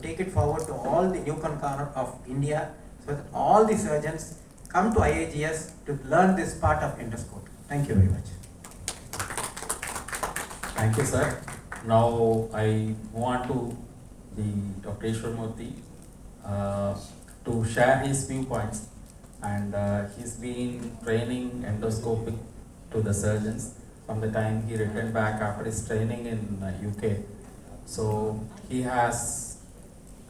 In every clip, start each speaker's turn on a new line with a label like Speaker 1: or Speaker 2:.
Speaker 1: take it forward to all the new corner of India, so that all the surgeons come to IAGES to learn this part of endoscopy. Thank you very much.
Speaker 2: Thank you, sir. Now I move on to the Dr. Ishwarmurthy to share his viewpoints, and he's been training endoscopic to the surgeons from the time he returned back after his training in UK. So he has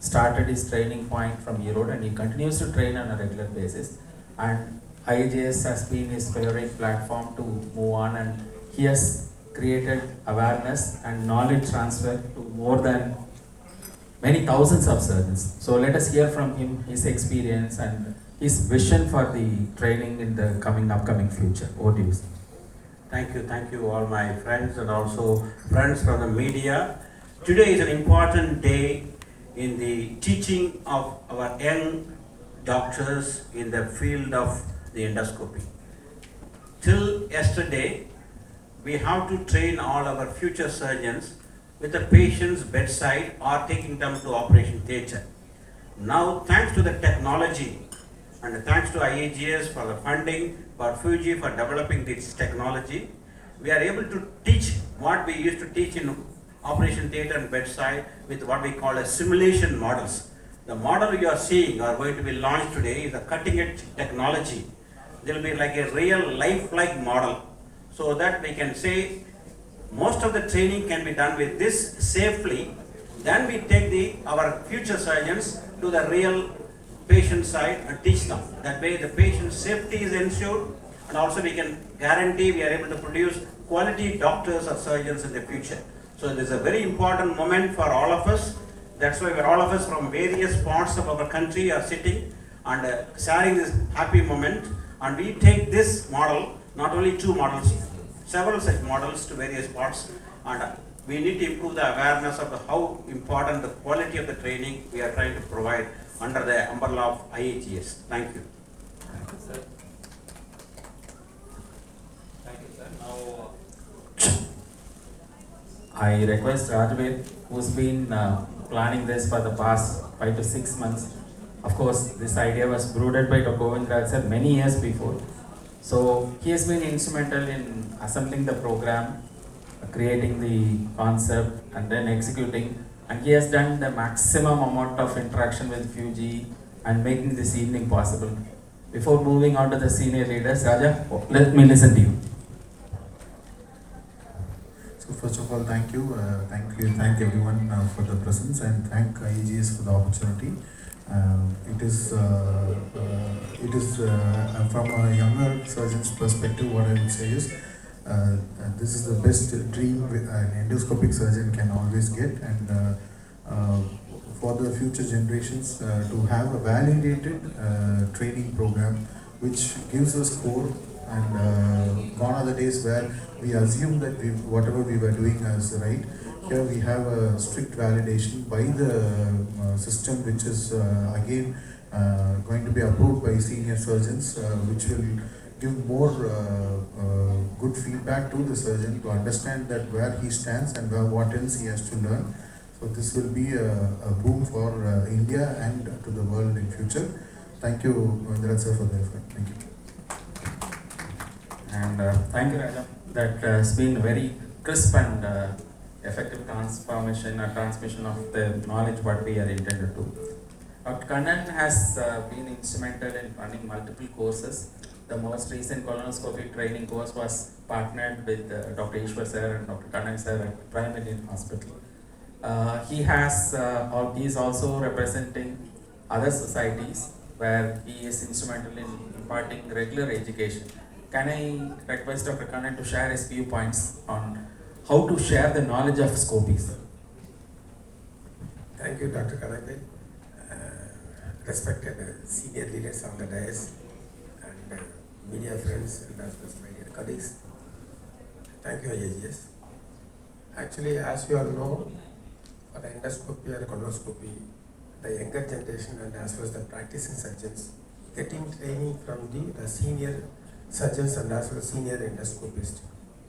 Speaker 2: started his training point from Europe, and he continues to train on a regular basis, and IAGES has been his favorite platform to move on, and he has created awareness and knowledge transfer to more than many thousands of surgeons. So let us hear from him, his experience and his vision for the training in the upcoming future. Over to you, sir.
Speaker 3: Thank you all my friends and also friends from the media. Today is an important day in the teaching of our young doctors in the field of the endoscopy. Till yesterday, we have to train all our future surgeons with the patient's bedside or taking them to operation theatre. Now, thanks to the technology and thanks to IAGES for the funding, for Fuji for developing this technology, we are able to teach what we used to teach in operation theatre and bedside with what we call as simulation models. The model you are seeing or going to be launched today is a cutting edge technology. There will be like a real lifelike model, so that we can say most of the training can be done with this safely. Then we take our future surgeons to the real patient side and teach them. That way the patient safety is ensured, and also we can guarantee we are able to produce quality doctors or surgeons in the future. So this is a very important moment for all of us. That's why all of us from various parts of our country are sitting and sharing this happy moment. And we take this model, not only two models, several such models to various parts, and we need to improve the awareness of how important the quality of the training we are trying to provide under the umbrella of IAGES. Thank you.
Speaker 2: Thank you, sir. Thank you, sir. Now, I request Rajveer, who's been planning this for the past 5 to 6 months. Of course, this idea was brooded by Dr. Govindraj sir many years before. So he has been instrumental in assembling the program, creating the concept and then executing, and he has done the maximum amount of interaction with Fuji and making this evening possible. Before moving on to the senior leaders, Raja, let me listen to you.
Speaker 4: So first of all, thank you everyone for the presence, and thank IAGES for the opportunity. It is from a younger surgeon's perspective, what I would say is this is the best dream an endoscopic surgeon can always get, and for the future generations to have a validated training program which gives us score. And gone are the days where we assume that whatever we were doing is right. Here we have a strict validation by the system, which is again going to be approved by senior surgeons, which will give more good feedback to the surgeon to understand that where he stands and what else he has to learn. So this will be a boom for India and to the world in future. Thank you, Govindraj sir, for the effort. Thank you.
Speaker 2: And thank you, Raja. That has been a very crisp and effective transmission of the knowledge what we are intended to. Dr. Kannan has been instrumental in running multiple courses. The most recent colonoscopy training course was partnered with Dr. Ishwar sir and Dr. Kannan sir at Prime Indian Hospital. He is also representing other societies where he is instrumental in imparting regular education. Can I request Dr. Kannan to share his viewpoints on how to share the knowledge of scopies?
Speaker 5: Thank you, Dr. Kannan. Respected senior leaders on the dais and media friends and as well as my dear colleagues. Thank you, IAGES. Actually, as you all know, for the endoscopy or colonoscopy, the younger generation and as well as the practicing surgeons getting training from the senior surgeons and as well as senior endoscopists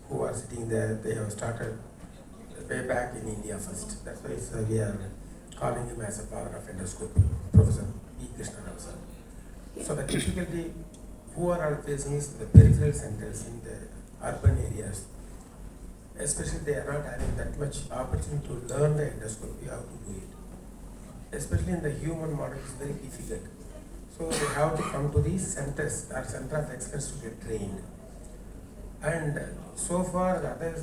Speaker 5: who are sitting there. They have started way back in India first. That's why we are calling him as a father of endoscopy, Professor Krishna. So the difficulty who are facing is the peripheral centers in the urban areas. Especially they are not having that much opportunity to learn the endoscopy, how to do it. Especially in the human model, it's very difficult. So they have to come to these centers or center of experts to get trained. And so far the other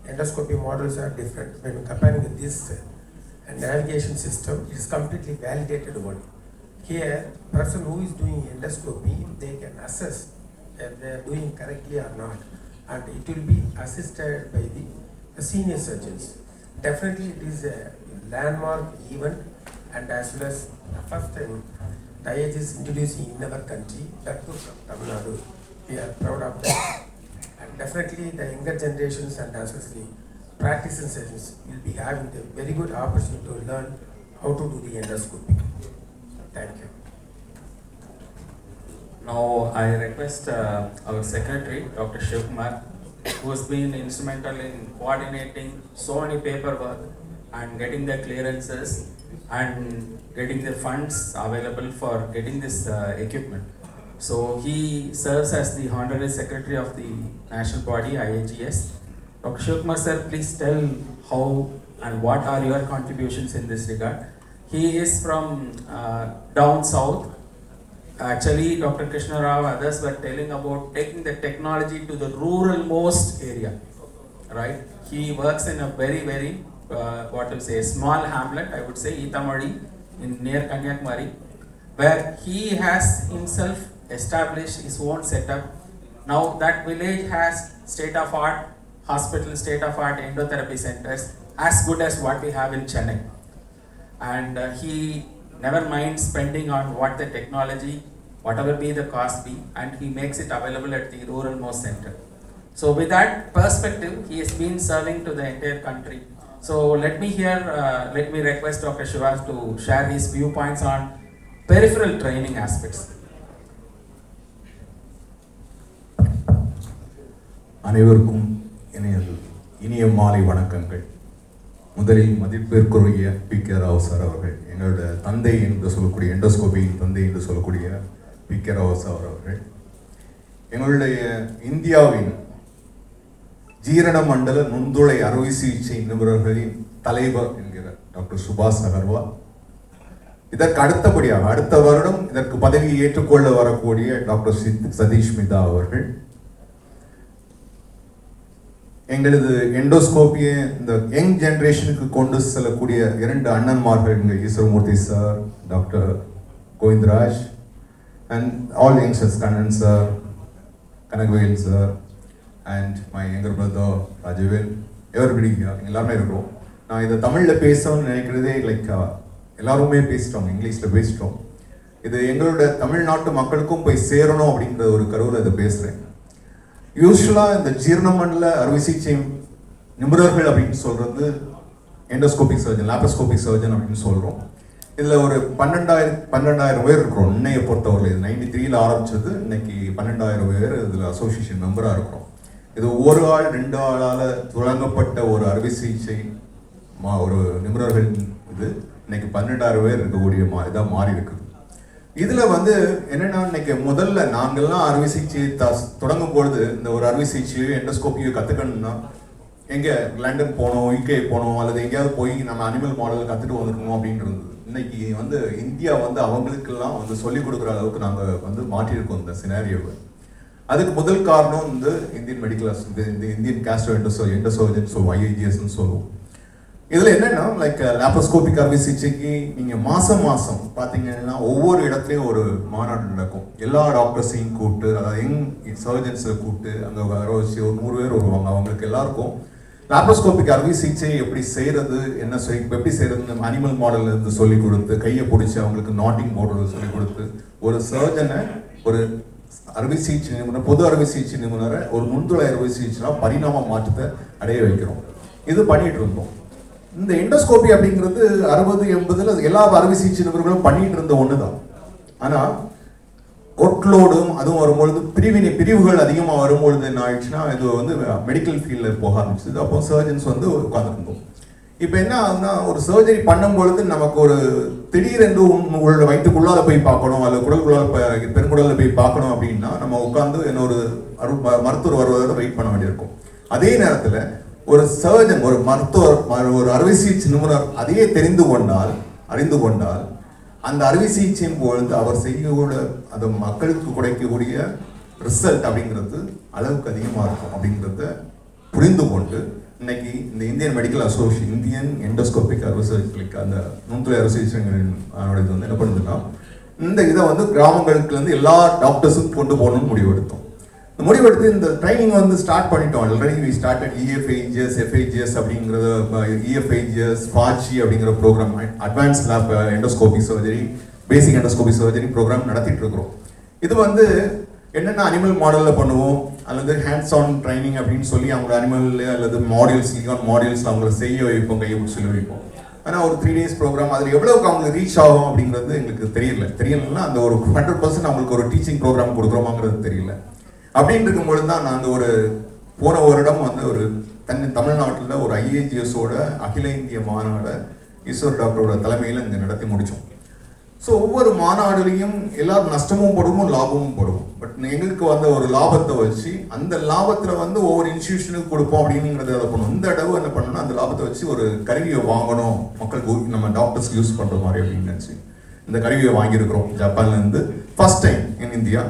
Speaker 5: endoscopy models are different. When comparing with this navigation system, it is completely validated one. Here, person who is doing endoscopy, they can assess if they are doing correctly or not. And it will be assisted by the senior surgeons. Definitely it is a landmark event, and as well as the first time the IAGES is introducing in our country, that too from Tamil Nadu. We are proud of that. And definitely the younger generations and as well as the practicing surgeons will be having a very good opportunity to learn how to do the endoscopy. Thank you.
Speaker 2: Now I request our secretary, Dr. Shivkumar, who has been instrumental in coordinating so many paperwork and getting the clearances and getting the funds available for getting this equipment. So he serves as the honorary secretary of the national body IAGES. Dr. Shivkumar sir, please tell how and what are your contributions in this regard. He is from down south. Actually, Dr. Krishna Rao, others were telling about taking the technology to the rural most area, right? He works in a very, small hamlet, I would say, Ithamadi, near Kanyakumari, where he has himself established his own setup. Now that village has state-of-art hospital, state-of-art endotherapy centers, as good as what we have in Chennai. And he never minds spending on what the technology, whatever be the cost be, and he makes it available at the rural most center. So with that perspective, he has been serving to the entire country. So let me request Dr. Subhash to share his viewpoints on peripheral training aspects.
Speaker 6: அனைவருக்கும் இனிய மாலை வணக்கங்கள். முதலில் மதிப்பிற்குரிய B K. Rao sir அவர்கள், எங்களோட தந்தை என்று சொல்லக்கூடிய எண்டோஸ்கோபியின் தந்தை என்று சொல்லக்கூடிய பி.கே. ராவ் சார் அவர்கள், எங்களுடைய இந்தியாவின் ஜீரண மண்டல நுண்துளை அறுவை சிகிச்சை நிபுணர்களின் தலைவர் என்கிற டாக்டர் சுபாஷ் அகர்வால், இதற்கு அடுத்தபடியாக அடுத்த வருடம் இதற்கு பதவியை ஏற்றுக்கொள்ள வரக்கூடிய டாக்டர் சதீஷ் மிதா அவர்கள், எங்களது எண்டோஸ்கோப்பியை இந்த யங் ஜெனரேஷனுக்கு கொண்டு செல்லக்கூடிய இரண்டு அண்ணன்மார்கள், இங்கே Eswaramoorthy sir, doctor Govindaraj, and all youngsters, Kannan sir, Kanagavel sir, and my younger brother Rajavel, everybody எல்லாருமே இருக்கிறோம். நான் இதை தமிழில் பேசணும்னு நினைக்கிறதே எல்லாருமே பேசிட்டோம், இங்கிலீஷில் பேசிட்டோம். இது எங்களோட தமிழ்நாட்டு மக்களுக்கும் போய் சேரணும் அப்படிங்கிற ஒரு கருவில் இதை பேசுகிறேன். யூஸ்வலாக இந்த ஜீரண மண்டல அறுவை சிகிச்சை நிபுணர்கள் அப்படின்னு சொல்கிறது எண்டோஸ்கோபிக் சர்ஜன், லாப்ரோஸ்கோபிக் சர்ஜன் அப்படின்னு சொல்கிறோம். இதில் ஒரு 12,000 பேர் இருக்கிறோம். இன்னையை பொறுத்தவரை இது 93 ஆரம்பிச்சது, இன்னைக்கு 12,000 பேர் இதில் அசோசியேஷன் மெம்பராக இருக்கிறோம். இது ஒரு ஆள் 2 ஆளால் தொடங்கப்பட்ட ஒரு அறுவை சிகிச்சை ஒரு நிபுணர்கள் இது இன்னைக்கு 12,000 பேர் இருக்கக்கூடிய இதாக மாறி இருக்குது. இதில் என்னென்னா, இன்னைக்கு முதல்ல நாங்கள்லாம் அறுவை சிகிச்சையை தொடங்கும் பொழுது இந்த ஒரு அறுவை சிகிச்சையோ எண்டோஸ்கோப்பியோ கற்றுக்கணும்னா எங்கே லண்டன் போனோம், யூகே போனோம், அல்லது எங்கேயாவது போய் நம்ம அனிமல் மாடல் கற்றுட்டு வந்துருக்கணும் அப்படின்றது. இன்னைக்கு இந்தியா அவங்களுக்கெல்லாம் சொல்லிக் கொடுக்குற அளவுக்கு நாங்கள் மாற்றியிருக்கோம் இந்த சினாரியோவை. அதுக்கு முதல் காரணம் இந்தியன் மெடிக்கல் இந்த இந்தியன் கேஸ்ட்ரோ எண்டோசர்ஜன் சொல்லுவோம், ஐஏஜிஎஸ்ன்னு சொல்லுவோம். இதில் என்னென்னா, லாப்ரோஸ்கோபிக் அறுவை சிகிச்சைக்கு நீங்கள் மாதம் பார்த்தீங்கன்னா ஒவ்வொரு இடத்துலையும் ஒரு மாநாடு நடக்கும். எல்லா டாக்டர்ஸையும் கூப்பிட்டு, அதாவது யங் சர்ஜன்ஸை கூப்பிட்டு அங்கே வர வச்சு ஒரு 100 பேர் வருவாங்க. அவங்களுக்கு எல்லாருக்கும் லாப்ரோஸ்கோபிக் அறுவை சிகிச்சை எப்படி செய்கிறது, எப்படி செய்கிறதுன்னு அனிமல் மாடலில் இருந்து சொல்லிக் கொடுத்து, கையை பிடிச்சி அவங்களுக்கு நாட்டிங் மாடல் சொல்லிக் கொடுத்து, ஒரு சர்ஜனை, ஒரு அறுவை சிகிச்சை நிபுணர், பொது அறுவை சிகிச்சை நிபுணரை ஒரு நுண்துளை அறுவை சிகிச்சைனா பரிணாம மாற்றத்தை அடைய வைக்கிறோம். இது பண்ணிட்டு இருந்தோம். இந்த எண்டோஸ்கோபி அப்படிங்கிறது 60-80 எல்லா அறுவை சிகிச்சை நிபுணர்களும் பண்ணிட்டு இருந்த ஒன்று தான். ஆனால் ஒர்க்லோடும் அதுவும் வரும்பொழுது பிரிவுகள் அதிகமாக வரும்பொழுது என்ன ஆயிடுச்சுன்னா, இது மெடிக்கல் ஃபீல்டில் போக ஆரம்பிச்சது. அப்போ சர்ஜன்ஸ் உட்காந்துருந்தோம். இப்போ என்ன ஆகுதுன்னா ஒரு சர்ஜரி பண்ணும்பொழுது நமக்கு ஒரு திடீரென்று உங்களோட வயிற்றுக்குள்ளால போய் பார்க்கணும் அல்லது குடலுக்குள்ளால பெருங்குடலில் போய் பார்க்கணும் அப்படின்னா நம்ம உட்காந்து இன்னொரு மருத்துவர் வருவதோட வெயிட் பண்ண வேண்டியிருக்கும். அதே நேரத்தில் ஒரு சர்ஜன், ஒரு மருத்துவர், ஒரு அறுவை சிகிச்சை நிபுணர் அதையே அறிந்து கொண்டால் அந்த அறுவை சிகிச்சையின் பொழுது அவர் செய்யக்கூட அது மக்களுக்கு கிடைக்கக்கூடிய ரிசல்ட் அப்படிங்கிறது அளவுக்கு அதிகமாக இருக்கும் அப்படிங்கிறத புரிந்து கொண்டு இன்னைக்கு இந்த Indian medical association, Indian endoscopic அறுவை அந்த நுண்துளை அறுவை சிகிச்சைகளின் இது வந்து என்ன பண்ணுதுன்னா இந்த இதை வந்து கிராமங்களுக்குலேருந்து எல்லா டாக்டர்ஸுக்கும் கொண்டு போகணும்னு முடிவெடுத்தோம். இந்த முடிவெடுத்து இந்த ட்ரைனிங் வந்து ஸ்டார்ட் பண்ணிட்டோம். Already we started EFAGES, FAGES அப்படிங்கிறது, EFAGES, FAGI அப்படிங்கிற programme, advance lap endoscopy surgery, basic endoscopy surgery programme நடத்திட்டு இருக்கிறோம். இது வந்து என்னென்ன அனிமல் மாடலில் பண்ணுவோம் அல்லது ஹேண்ட்ஸ் ஆன் ட்ரைனிங் அப்படின்னு சொல்லி அவங்களோட அனிமல் அல்லது மாடியூல்ஸ் அவங்கள செய்ய வைப்போம், கையை பிடிச்சி சொல்லி வைப்போம். ஆனால் ஒரு 3 days ப்ரோக்ராம் அதில் எவ்வளோக்கு அவங்களுக்கு ரீச் ஆகும் அப்படிங்கிறது எங்களுக்கு தெரியலன்னா அந்த ஒரு 100% அவங்களுக்கு ஒரு டீச்சிங் ப்ரோக்ராம் கொடுக்குறோமாங்கிறது தெரியல. அப்படின்னு இருக்கும்பொழுது தான் நாங்கள் ஒரு போன வருடம் வந்து ஒரு தமிழ்நாட்டில் ஒரு IAGESஓட அகில இந்திய மாநாடு ஈஸ்வர் டாக்டரோட தலைமையில் இங்கே நடத்தி முடித்தோம். ஸோ ஒவ்வொரு மாநாடுலையும் எல்லாரும் நஷ்டமும் படுவோம், லாபமும் படுவோம். பட் எங்களுக்கு வந்து ஒரு லாபத்தை வச்சு அந்த லாபத்தில் வந்து ஒவ்வொரு இன்ஸ்டியூஷனுக்கு கொடுப்போம் அப்படிங்கிறத அதை பண்ணுவோம். இந்த தடவை என்ன பண்ணணும்னா அந்த லாபத்தை வச்சு ஒரு கருவியை வாங்கணும், மக்களுக்கு நம்ம டாக்டர்ஸ் யூஸ் பண்ணுற மாதிரி அப்படின்னு நினச்சி இந்த கருவியை வாங்கியிருக்கிறோம். ஜப்பான்லேருந்து ஃபர்ஸ்ட் டைம் இன் இந்தியா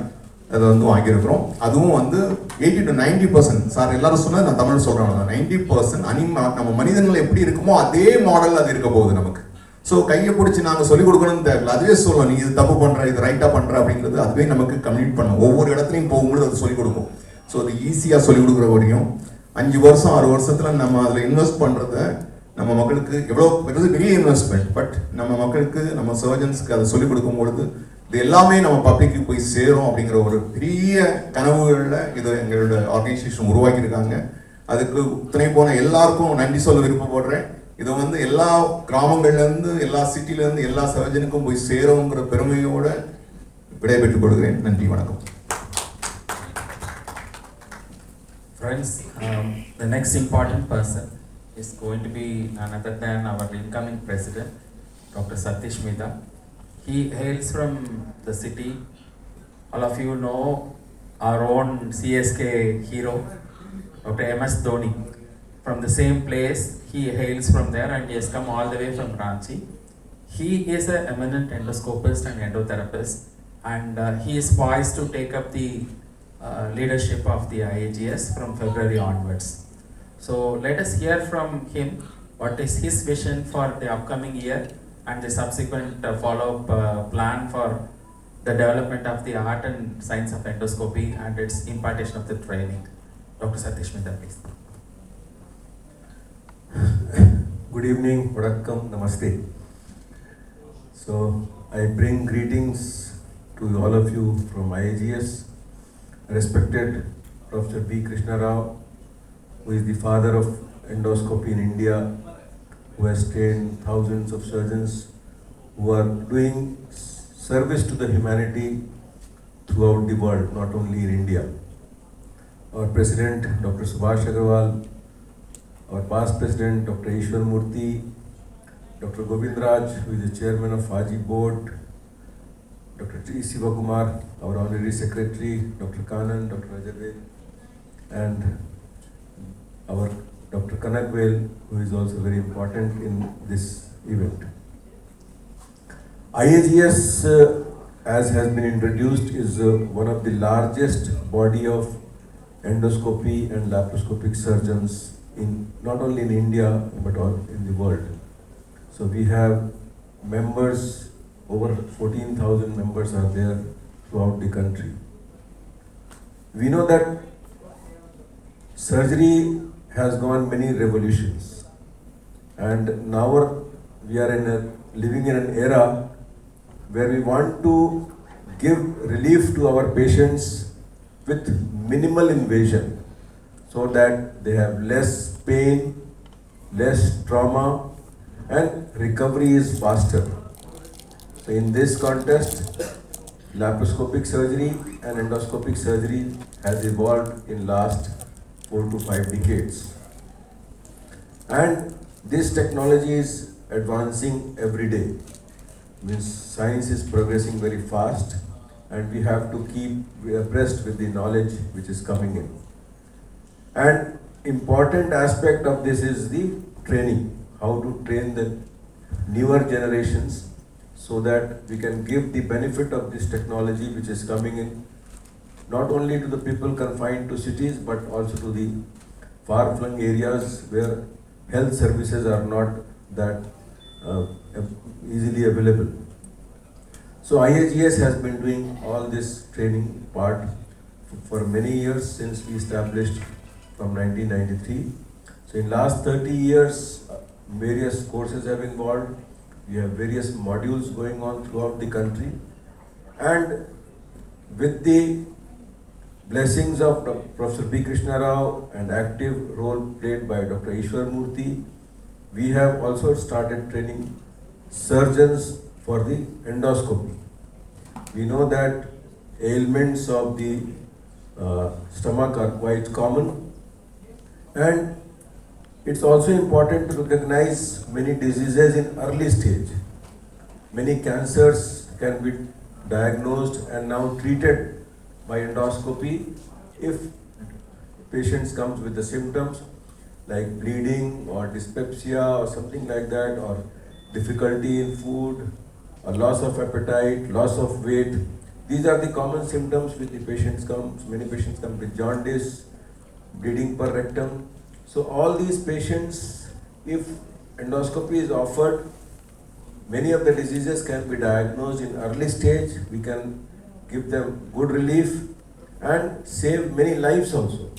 Speaker 6: அதை வந்து வாங்கியிருக்கிறோம். அதுவும் வந்து 80 to 90%, சார் எல்லாரும் சொன்னது நான் தமிழ் சொல்கிறேன், 90% நம்ம மனிதர்கள் எப்படி இருக்குமோ அதே மாடல் அது இருக்க போகுது நமக்கு. ஸோ கையை பிடிச்சி நாங்கள் சொல்லிக் கொடுக்கணும்னு தேவையில்ல, அதுவே சொல்லணும் நீ இது தப்பு பண்ணுற, இது ரைட்டாக பண்ணுற அப்படிங்கிறது அதுவே நமக்கு கம்யூனிட் பண்ணும். ஒவ்வொரு இடத்துலையும் போகும்போது அது சொல்லிக் கொடுக்கும். ஸோ அது ஈஸியாக சொல்லிக் கொடுக்குற வரையும் 5 வருஷம் 6 வருஷத்தில் நம்ம அதில் இன்வெஸ்ட் பண்ணுறத நம்ம மக்களுக்கு எவ்வளோ பெரிய இன்வெஸ்ட்மெண்ட், பட் நம்ம மக்களுக்கு நம்ம சர்ஜன்ஸ்க்கு அதை சொல்லிக் கொடுக்கும்பொழுது இது எல்லாமே நம்ம பப்ளிக்கு போய் சேரும் அப்படிங்கிற ஒரு பெரிய கனவுகளில் இதை எங்களோட ஆர்கனைசேஷன் உருவாக்கியிருக்காங்க. அதுக்கு துணை போன எல்லாருக்கும் நன்றி சொல்ல விருப்பப்படுறேன். இதை வந்து எல்லா கிராமங்கள்லேருந்து, எல்லா சிட்டிலேருந்து எல்லா சர்ஜனுக்கும் போய் சேருங்கிற பெருமையோடு விடைபெற்றுக் கொள்கிறேன். நன்றி, வணக்கம்.
Speaker 2: Friends, the next important person is going to be none other than our incoming president, Dr. Satish Midha. He hails from the city. All of you know our own CSK hero, Dr. MS Dhoni. From the same place, he hails from there and he has come all the way from Ranchi. He is an eminent endoscopist and endotherapist, and he is poised to take up the leadership of the IAGES from February onwards. So let us hear from him what is his vision for the upcoming year and the subsequent follow-up plan for the development of the art and science of endoscopy and its impartation of the training. Dr. Satish Midha, please.
Speaker 7: Good evening, Vanakkam, Namaste. So I bring greetings to all of you from IAGES. Respected Professor B. Krishna, who is the father of endoscopy in India, who has trained thousands of surgeons who are doing service to the humanity throughout the world, not only in India. Our President, Dr. Subhash Aggarwal, our past President, Dr. Ishwar Murthy, Dr. Govindraj, who is the Chairman of FAGI Board, Dr. G. Sivakumar, our Honorary Secretary, Dr. Kanan, Dr. Rajave, and our Dr. Kanakvel, who is also very important in this event. IAGES, as has been introduced, is one of the largest body of endoscopy and laparoscopic surgeons not only in India but all in the world. So we have members, over 14,000 members are there throughout the country. We know that surgery has gone many revolutions, and now we are living in an era where we want to give relief to our patients with minimal invasion, so that they have less pain, less trauma, and recovery is faster. So in this context, laparoscopic surgery and endoscopic surgery has evolved in last 4 to 5 decades. And this technology is advancing every day. Means science is progressing very fast, and we have to keep abreast with the knowledge which is coming in. And important aspect of this is the training, how to train the newer generations so that we can give the benefit of this technology which is coming in, not only to the people confined to cities, but also to the far-flung areas where health services are not that easily available. So IAGES has been doing all this training part for many years since we established from 1993. So in last 30 years, various courses have involved. We have various modules going on throughout the country. And with the blessings of Professor B. Krishna Rao and active role played by Dr. Ishwar Murthy, we have also started training surgeons for the endoscopy. We know that ailments of the stomach are quite common, and it's also important to recognize many diseases in early stage. Many cancers can be diagnosed and now treated by endoscopy if patients comes with the symptoms like bleeding or dyspepsia or something like that, or difficulty in food, or loss of appetite, loss of weight. These are the common symptoms which the patients come. Many patients come with jaundice, bleeding per rectum. So all these patients, if endoscopy is offered, many of the diseases can be diagnosed in early stage. We can give them good relief and save many lives also.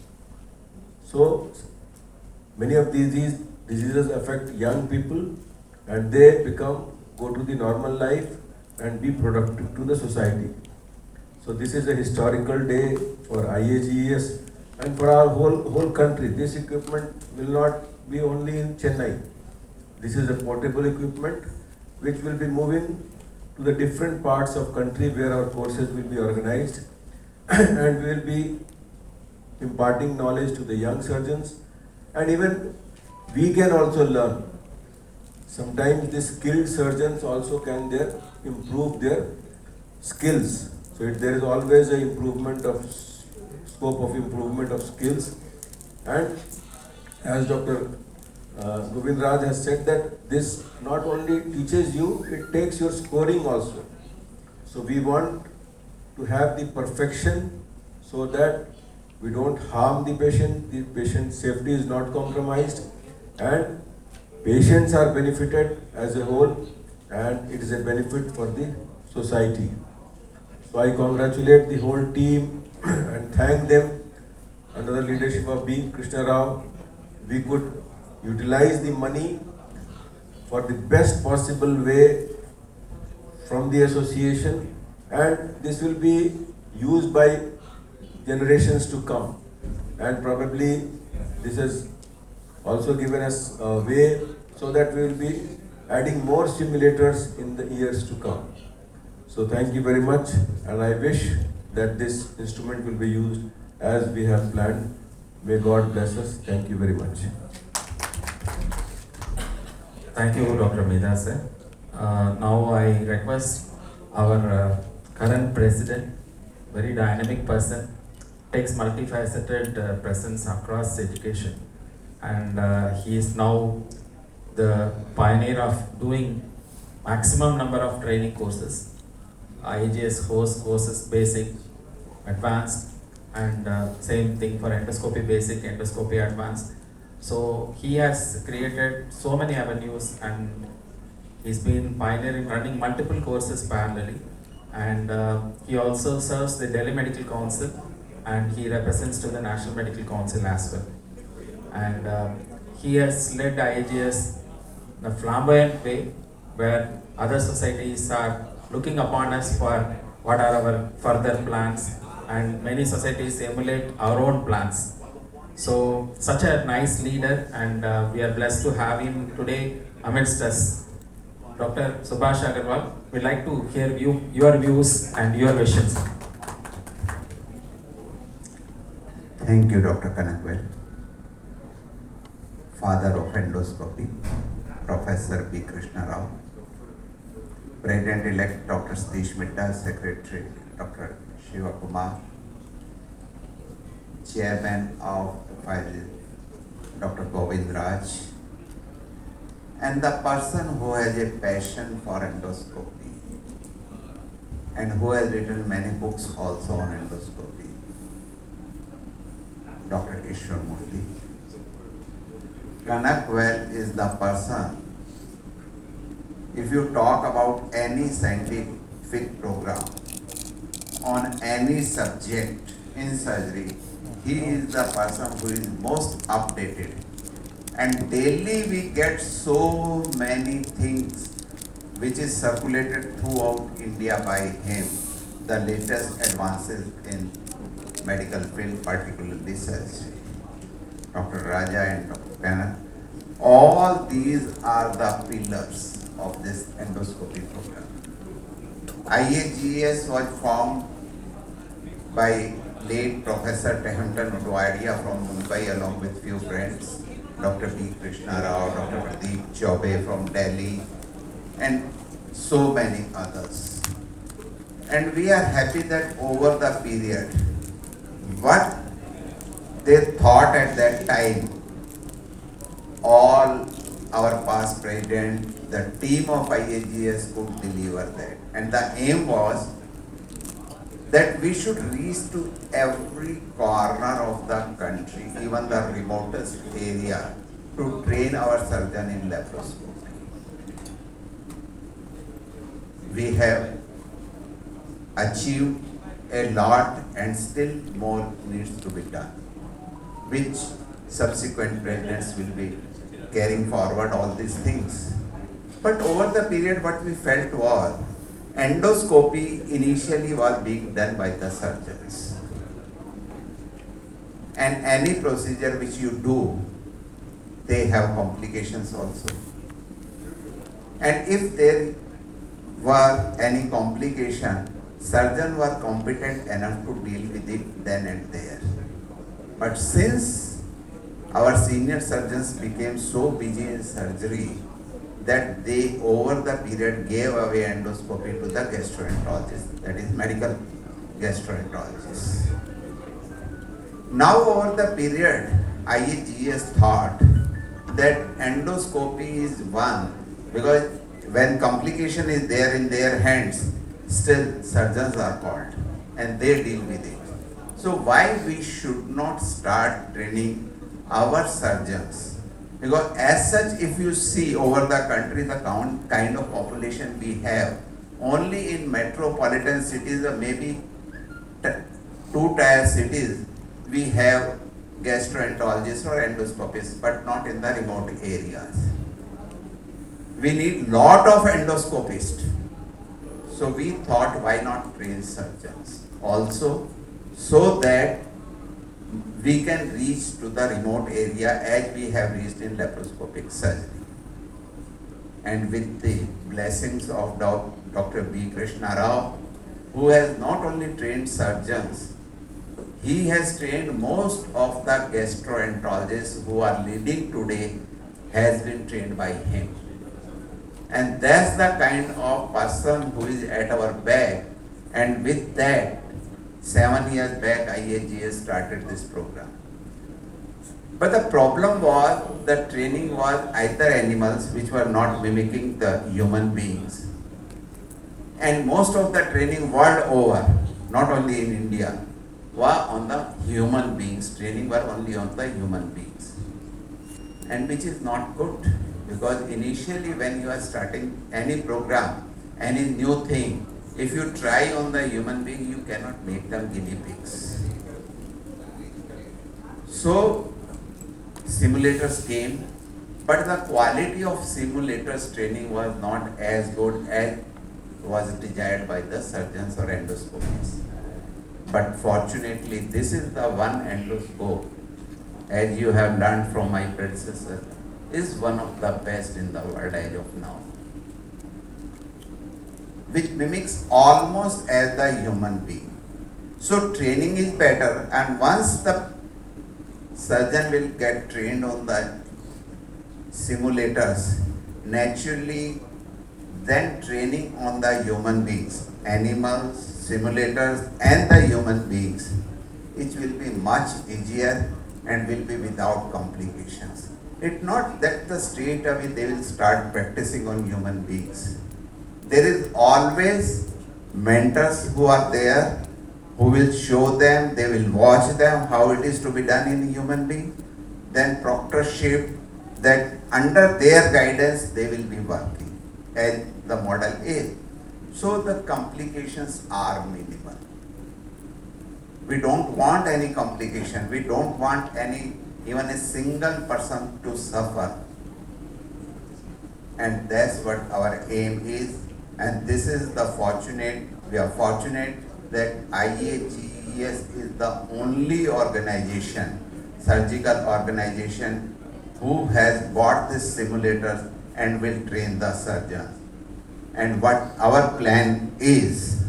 Speaker 7: So many of these diseases affect young people, and they go to the normal life and be productive to the society. So this is a historical day for IAGES and for our whole country. This equipment will not be only in Chennai. This is a portable equipment which will be moving to the different parts of country where our courses will be organized and we will be imparting knowledge to the young surgeons, and even we can also learn. Sometimes the skilled surgeons also can improve their skills. So there is always a scope of improvement of skills. And as Dr. Govind Raj has said, that this not only teaches you, it takes your scoring also. So we want to have the perfection so that we don't harm the patient's safety is not compromised, and patients are benefited as a whole, and it is a benefit for the society. So I congratulate the whole team and thank them. Under the leadership of B. Krishna Rao, we could utilize the money for the best possible way from the association, and this will be used by generations to come. And probably this has also given us a way so that we will be adding more simulators in the years to come. So thank you very much, and I wish that this instrument will be used as we have planned. May God bless us. Thank you very much.
Speaker 2: Thank you, Dr. Midha sir. Now I request our current president, very dynamic person, takes multifaceted presence across education, and he is now the pioneer of doing maximum number of training courses. IAGES hosts courses, basic, advanced, and same thing for endoscopy basic, endoscopy advanced. So he has created so many avenues, and he's been pioneering running multiple courses parallelly, and he also serves the Delhi Medical Council, and he represents to the National Medical Council as well. And he has led IAGES in a flamboyant way, where other societies are looking upon us for what are our further plans, and many societies emulate our own plans. So such a nice leader, and we are blessed to have him today amidst us. Dr. Subhash Aggarwal, we'd like to hear your views and your visions.
Speaker 8: Thank you, Dr. Kanakwal. father of endoscopy, Professor B. Krishna, President-elect Dr. Satish Midha, Secretary Dr. Shiva Kumar, Chairman of FUJIFILM, Dr. Govind Raj, and the person who has a passion for endoscopy and who has written many books also on endoscopy, Dr. Ishwarmurthy. Kanak Well is the person, if you talk about any scientific program on any subject in surgery, he is the person who is most updated. And daily we get so many things which is circulated throughout India by him, the latest advances in medical field, particularly surgery. Dr. Raja and Dr. Kanak, all these are the pillars of this endoscopy program. IAGES was formed by late Professor Tehemton Udwadia from Mumbai along with few friends, Dr. B. Krishna Rao, Dr. Pradeep Jumpei from Delhi, and so many others. And we are happy that over the period, what they thought at that time, all our past president, the team of IAGES could deliver that. And the aim was that we should reach to every corner of the country, even the remotest area, to train our surgeon in laparoscopy. We have achieved a lot and still more needs to be done, which subsequent presidents will be carrying forward all these things. But over the period, what we felt was, endoscopy initially was being done by the surgeons. And any procedure which you do, they have complications also. And if there was any complication, surgeons were competent enough to deal with it then and there. But since our senior surgeons became so busy in surgery that they over the period gave away endoscopy to the gastroenterologist, that is medical gastroenterologist. Now over the period, IAGES thought that endoscopy is one, because when complication is there in their hands, still surgeons are called and they deal with it. So why we should not start training our surgeons? Because as such, if you see over the country, the kind of population we have, only in metropolitan cities or maybe two-tier cities, we have gastroenterologists or endoscopists, but not in the remote areas. We need lot of endoscopists. So we thought, why not train surgeons also, so that we can reach to the remote area as we have reached in laparoscopic surgery. And with the blessings of Dr. B. Krishna Rao, who has not only trained surgeons, he has trained most of the gastroenterologists who are leading today, has been trained by him. And that's the kind of person who is at our back. And with that, 7 years back, IAGES started this program. But the problem was the training was either animals which were not mimicking the human beings. And most of the training world over, not only in India, were on the human beings. Training were only on the human beings. And which is not good, because initially when you are starting any program, any new thing, if you try on the human being, you cannot make them guinea pigs. So simulators came, but the quality of simulators training was not as good as was desired by the surgeons or endoscopists. But fortunately, this is the one endoscope, as you have learned from my predecessor, is one of the best in the world as of now, which mimics almost as the human being. So training is better, and once the surgeon will get trained on the simulators, naturally then training on the human beings, animals, simulators and the human beings, which will be much easier and will be without complications. It's not that the straight away they will start practicing on human beings. There is always mentors who are there, who will show them, they will watch them how it is to be done in human being. Then proctorship, that under their guidance they will be working as the model is. So the complications are minimal. We don't want any complication. We don't want even a single person to suffer. And that's what our aim is. And this is we are fortunate that IAGES is the only organization, surgical organization, who has bought these simulators and will train the surgeons. And what our plan is,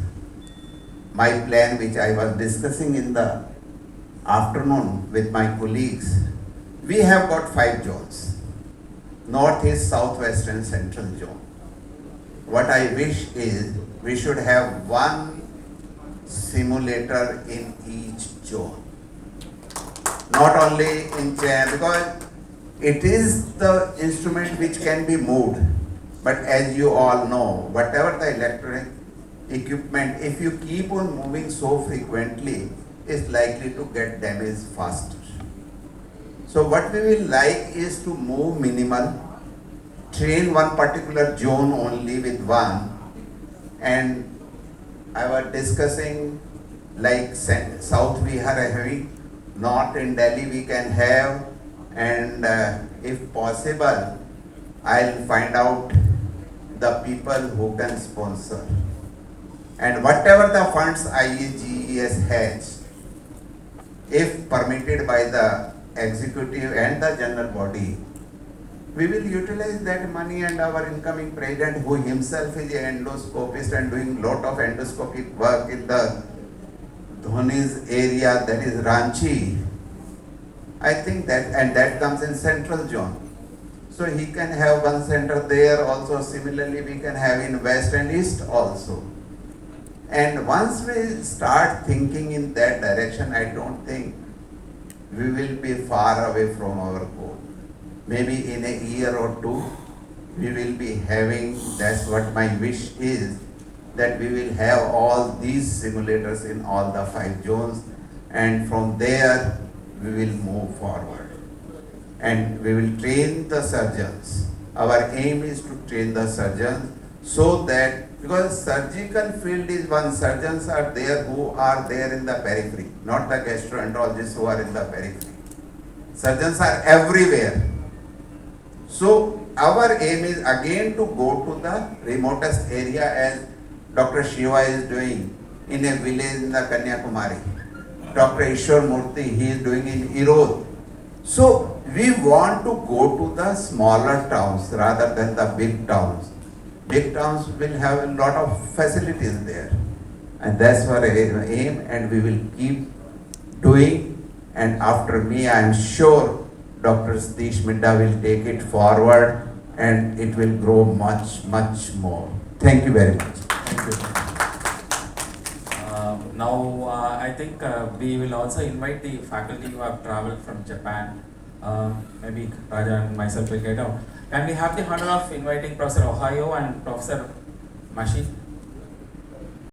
Speaker 8: my plan which I was discussing in the afternoon with my colleagues, we have got 5 zones: North, East, South, West and Central zone. What I wish is we should have 1 simulator in each zone. Not only in Chennai, because it is the instrument which can be moved. But as you all know, whatever the electronic equipment, if you keep on moving so frequently, is likely to get damaged faster. So what we will like is to move minimal, train one particular zone only with one, and I was discussing like South we are having, North in Delhi we can have, and if possible, I'll find out the people who can sponsor. And whatever the funds IAGES has, if permitted by the executive and the general body, we will utilize that money, and our incoming president, who himself is an endoscopist and doing lot of endoscopic work in the Dhoni's area, that is Ranchi, I think that, and that comes in central zone. So he can have one center there also. Similarly, we can have in West and East also. And once we start thinking in that direction, I don't think we will be far away from our goal. Maybe in a year or 2, we will be having, that's what my wish is, that we will have all these simulators in all the 5 zones, and from there we will move forward. And we will train the surgeons. Our aim is to train the surgeons so that, because surgical field is one, surgeons are there who are there in the periphery, not the gastroenterologists who are in the periphery. Surgeons are everywhere. So our aim is again to go to the remotest area, as Dr. Shiva is doing in a village in the Kanyakumari. Dr. Ishwar Murthy, he is doing in Erode. So we want to go to the smaller towns rather than the big towns. Big towns will have a lot of facilities there, and that's our aim, and we will keep doing. And after me, I am sure Dr. Satish Midha will take it forward, and it will grow much, much more. Thank you very much.
Speaker 2: Thank you. Now, I think we will also invite the faculty who have traveled from Japan. Maybe Raja and myself will get out. Can we have the honor of inviting Professor Ohio and Professor Mashi?